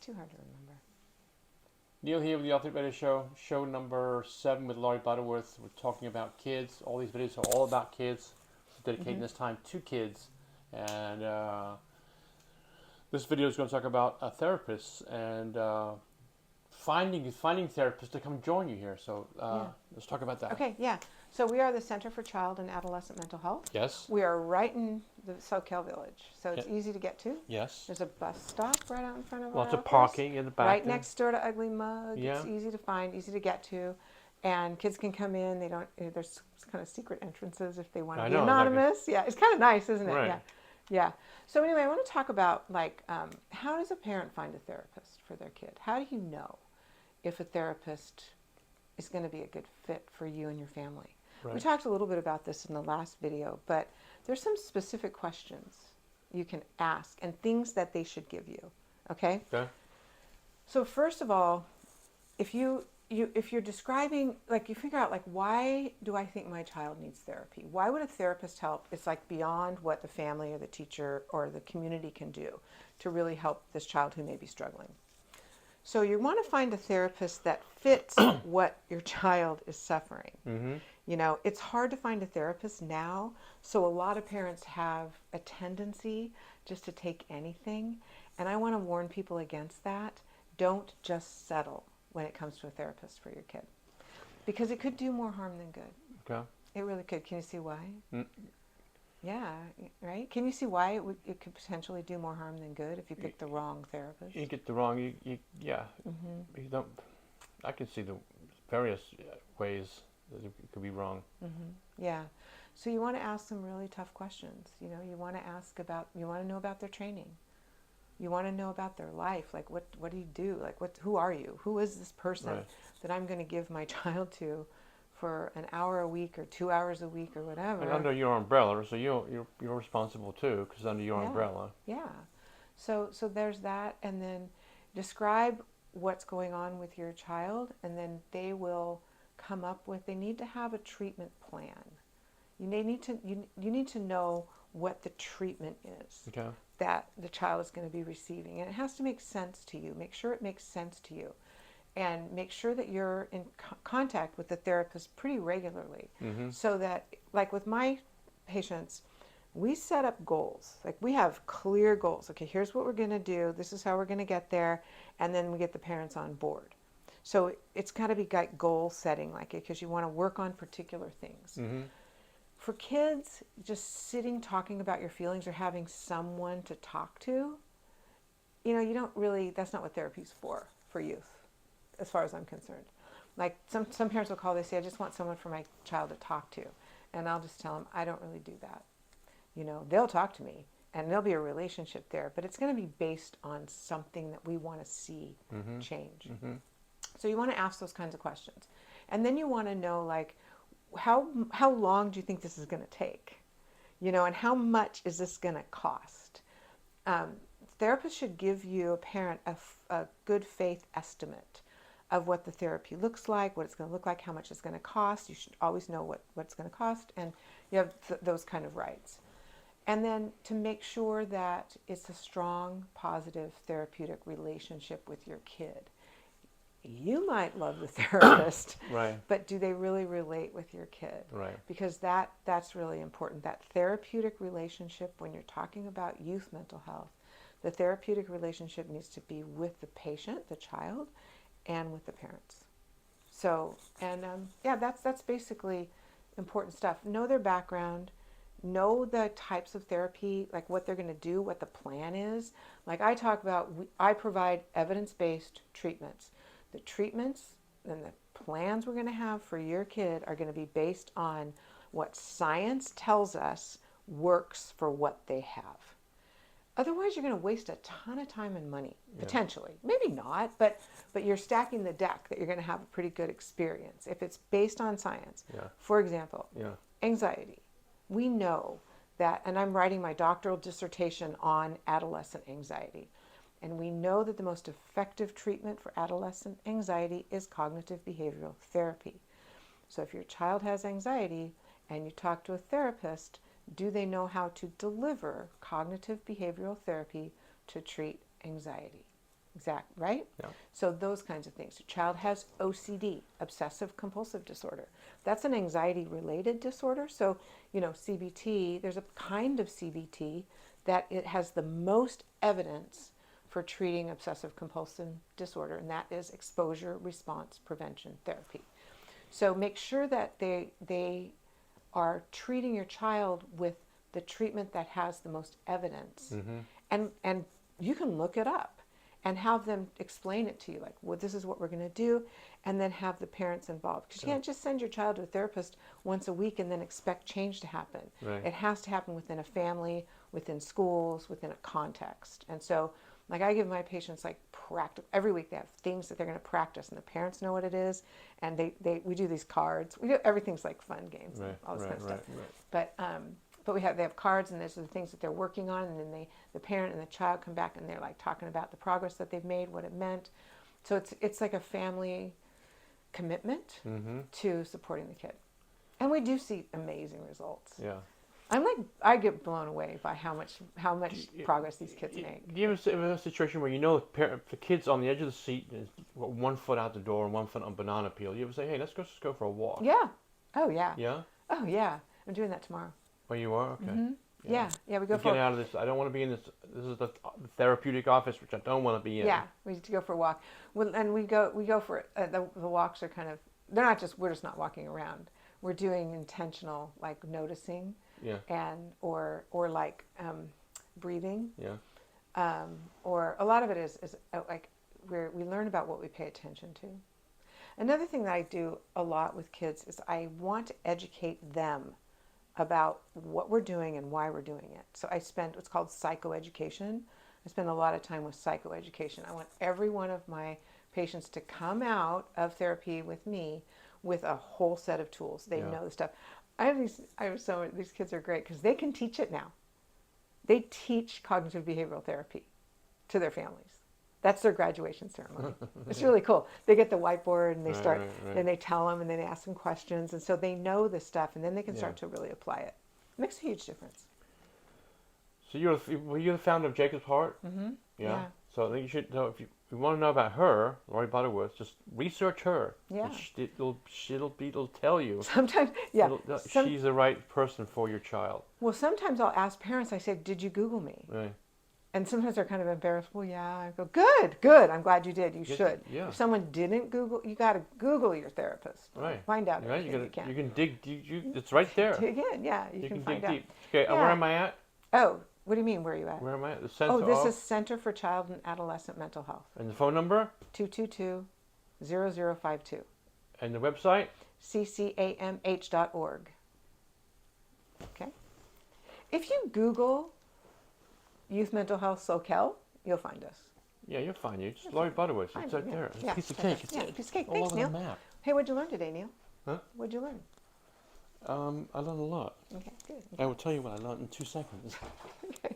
too hard to remember. Neil here with the Ultimate Radio Show, show number 7 with Laurie Butterworth. We're talking about kids. All these videos are all about kids. Dedicating this time to kids. And this video is going to talk about therapists and finding therapists to come join you here. So let's talk about that. Okay, yeah. So we are the Center for Child and Adolescent Mental Health. Yes. We are right in the SoCal Village, so it's easy to get to. Yes. There's a bus stop right out in front of Lots our of parking in the back. Right next door to Ugly Mug. Yeah. It's easy to find, easy to get to. And kids can come in. They don't. There's kind of secret entrances if they want to be anonymous. Yeah, it's kind of nice, isn't it? Right. Yeah, yeah. So anyway, I want to talk about how does a parent find a therapist for their kid? How do you know if a therapist is going to be a good fit for you and your family? Right. We talked a little bit about this in the last video, but there's some specific questions you can ask and things that they should give you. Okay. Okay. So first of all, if you're describing, like, you figure out, like, why do I think my child needs therapy? Why would a therapist help? It's like beyond what the family or the teacher or the community can do to really help this child who may be struggling. So you want to find a therapist that fits what your child is suffering. Mm-hmm. You know, it's hard to find a therapist now, so a lot of parents have a tendency just to take anything, and I want to warn people against that. Don't just settle when it comes to a therapist for your kid, because it could do more harm than good. Okay. It really could. Can you see why? Yeah, right? Can you see why it could potentially do more harm than good if you pick the wrong therapist? You get the wrong, yeah. Mm-hmm. You don't, I can see the various ways that it could be wrong. Mm-hmm. Yeah. So you want to ask some really tough questions. You know, you want to know about their training. You want to know about their life. Like, what do you do? Like, who are you? Who is this person that I'm going to give my child to for an hour a week or 2 hours a week or whatever? And under your umbrella, so you're responsible too, because under your umbrella. Yeah. So there's that, and then describe what's going on with your child, and then they will come up with. They need to have a treatment plan. You need to know what the treatment is that the child is going to be receiving, and it has to make sense to you. Make sure it makes sense to you. And make sure that you're in contact with the therapist pretty regularly, so that, like with my patients, we set up goals. Like, we have clear goals. Okay, here's what we're going to do. This is how we're going to get there. And then we get the parents on board. So it's got to be like goal setting, like, because you want to work on particular things. Mm-hmm. For kids, just sitting talking about your feelings or having someone to talk to, you don't really, that's not what therapy's for youth, as far as I'm concerned. Like, some parents will call, they say, I just want someone for my child to talk to. And I'll just tell them, I don't really do that. They'll talk to me, and there'll be a relationship there, but it's going to be based on something that we want to see change. Mm-hmm. So you want to ask those kinds of questions. And then you want to know, like, how long do you think this is going to take? And how much is this going to cost? Therapists should give you, a parent, a good faith estimate of what the therapy looks like, what it's going to look like, how much it's going to cost. You should always know what it's going to cost, and you have those kind of rights. And then to make sure that it's a strong, positive, therapeutic relationship with your kid. You might love the therapist, right, but do they really relate with your kid? Right. Because that's really important. That therapeutic relationship, when you're talking about youth mental health, the therapeutic relationship needs to be with the patient, the child, and with the parents. So, and that's basically important stuff. Know their background, know the types of therapy, like what they're going to do, what the plan is. Like I talk about, I provide evidence-based treatments. The treatments and the plans we're going to have for your kid are going to be based on what science tells us works for what they have. Otherwise, you're going to waste a ton of time and money, potentially. Maybe not, but you're stacking the deck that you're going to have a pretty good experience if it's based on science. Yeah. For example, anxiety. We know that, and I'm writing my doctoral dissertation on adolescent anxiety, and we know that the most effective treatment for adolescent anxiety is cognitive behavioral therapy. So if your child has anxiety and you talk to a therapist, do they know how to deliver cognitive behavioral therapy to treat anxiety? Exact, right? Yeah. So those kinds of things. The child has OCD, obsessive compulsive disorder. That's an anxiety related disorder. So, CBT, there's a kind of CBT that it has the most evidence for treating obsessive compulsive disorder, and that is exposure response prevention therapy. So make sure that they are treating your child with the treatment that has the most evidence. And you can look it up and have them explain it to you, like, well, this is what we're going to do, and then have the parents involved. Because you can't just send your child to a therapist once a week and then expect change to happen. Right. It has to happen within a family, within schools, within a context. And so, like, I give my patients, like, practice every week. They have things that they're going to practice, and the parents know what it is. And we do these cards. We do everything's like fun games, and all this kind of stuff. But they have cards, and those are the things that they're working on, and then the parent and the child come back, and they're like talking about the progress that they've made, what it meant. So it's like a family commitment to supporting the kid, and we do see amazing results. Yeah. I get blown away by how much progress these kids make. Do you ever have a situation where the kid's on the edge of the seat and is 1 foot out the door and 1 foot on banana peel? You ever say, hey, let's just go for a walk? Yeah. Oh yeah. Yeah? Oh yeah. I'm doing that tomorrow. Oh, you are? Okay. Yeah. We go for get out of this. I don't want to be in this. This is the therapeutic office, which I don't want to be in. Yeah, we need to go for a walk. And we go for the walks are kind of, we're just not walking around. We're doing intentional, like, noticing. Yeah. And or like breathing. Yeah. Or a lot of it is like we learn about what we pay attention to. Another thing that I do a lot with kids is I want to educate them about what we're doing and why we're doing it. So I spend what's called psychoeducation. I spend a lot of time with psychoeducation. I want every one of my patients to come out of therapy with me with a whole set of tools. They know the stuff. These kids are great because they can teach it now. They teach cognitive behavioral therapy to their families. That's their graduation ceremony. It's really cool. They get the whiteboard and they start, then they tell them and then they ask them questions. And so they know this stuff and then they can start to really apply it. It makes a huge difference. So you're the founder of Jacob's Heart? Mm-hmm. Yeah. So I think you should know, if you want to know about her, Lori Butterworth, just research her. Yeah. It'll tell you. Sometimes, yeah. She's the right person for your child. Well, sometimes I'll ask parents, I say, did you Google me? Right. And sometimes they're kind of embarrassed. Well, yeah. I go, good. I'm glad you did. You should. Yeah. If someone didn't Google, you got to Google your therapist. Right. Find out. Right. You can. You can dig. It's right there. Dig in. Yeah. You can find dig out. deep. Okay. Yeah. Where am I at? Oh, what do you mean? Where are you at? Where am I at? The center. Oh, this is Center for Child and Adolescent Mental Health. And the phone number? 222-0052. And the website? ccamh.org. Okay. If you Google Youth Mental Health SoCal, you'll find us. Yeah, you'll find you. Just Lori Butterworth. It's right there. It's a piece of cake. Piece of cake. All Thanks, over Neil. the map. Hey, what'd you learn today, Neil? Huh? What'd you learn? I learned a lot. Okay, good. I will tell you what I learned in 2 seconds. Okay.